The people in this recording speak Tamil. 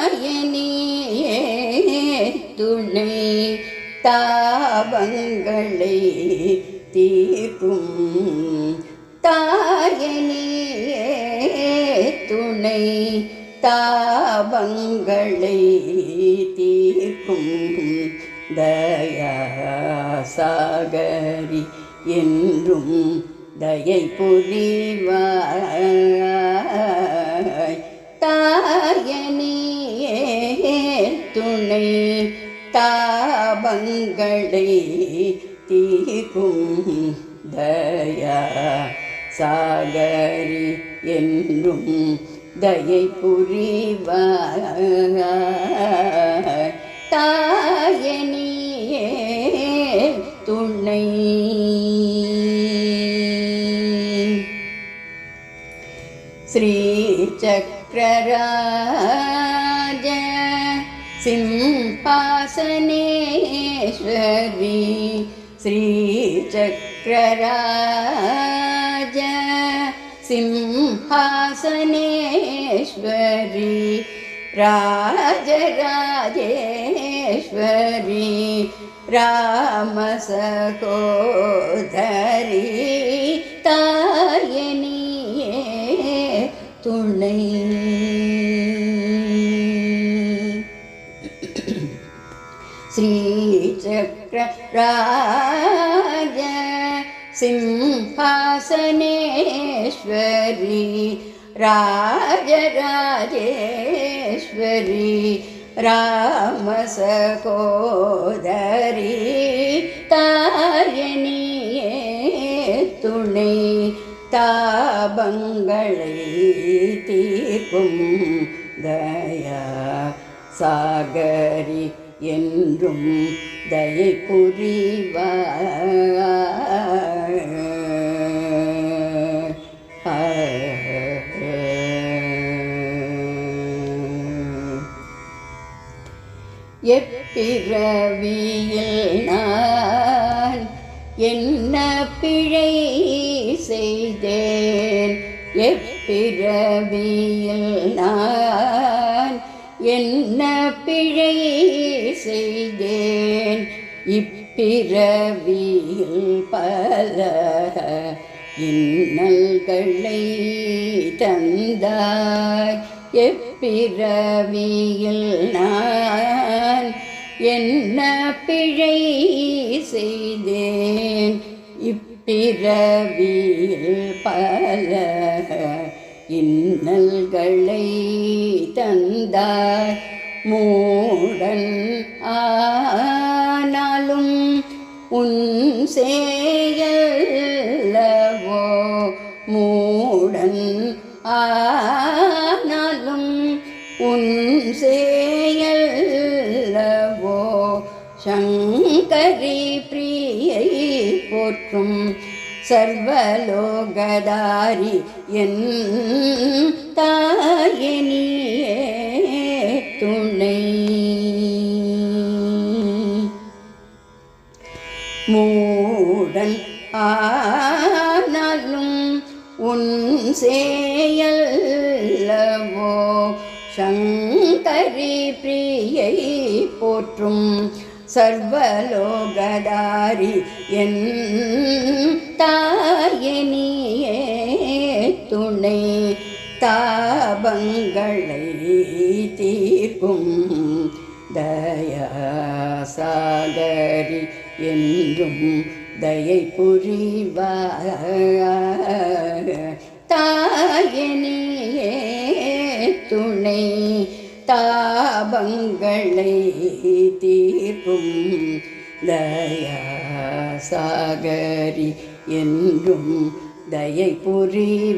தாயனியே துணை தாபங்களை தீர்க்கும் தாயனியே துணை தாபங்களை தீர்க்கும் தயாசாகரி என்றும் தயை புரிவாய் தாயனியே துணை தாபங்களை தீர்க்கும் தயாசாகரி என்றும் தயை புரிவாய் தாயனியே துணை. ஸ்ரீ சக்கரராஜ சிம்ஹாசனேஸ்வரி ஸ்ரீ சக்கரராஜ சிம்ஹாசனேஸ்வரி ராஜராஜேஸ்வரி ராமசகோதரி தாயனியே துணை. ஸ்ரீ சக்கரராஜ சிம்ஹாசனேஸ்வரி ராஜராஜேஸ்வரி ராமசகோதரி தாயனியே துணை தாபங்களை தீர்க்கும் தயா சாகரி என்றும் தயை புரிவாய். எப்பிறவியில் நான் என்ன பிழை செய்தேன் எப்பிறவியில் நான் என்ன பிழை செய்தேன் இப்பிறவியில் பல இன்னல்களை தந்தாய் எப்பிறவியில் நான் என்ன பிழை செய்தேன் இப்பிறவியில் பல இன்னல்களை தந்தாய் மூடன் ஆனாலும் உன் செயல்லவோ மூடன் ஆனாலும் உன் செயல்லவோ சங்கரி பிரியை போற்றும் சர்வலோகதாரி என் தாயனியே துணை. மூடன் ஆனாலும் உன் செயல்லவோ சங்கரி பிரியை போற்றும் சர்வலோகதாரி என் தாயனியே துணை தாபங்களை தீர்க்கும் தயாசாகரி என்றும் தயை புரிவாய் தாயனியே துணை தாபங்களை தீர்க்கும் தயாசாகரி என்றும் தயை புரிவாய்.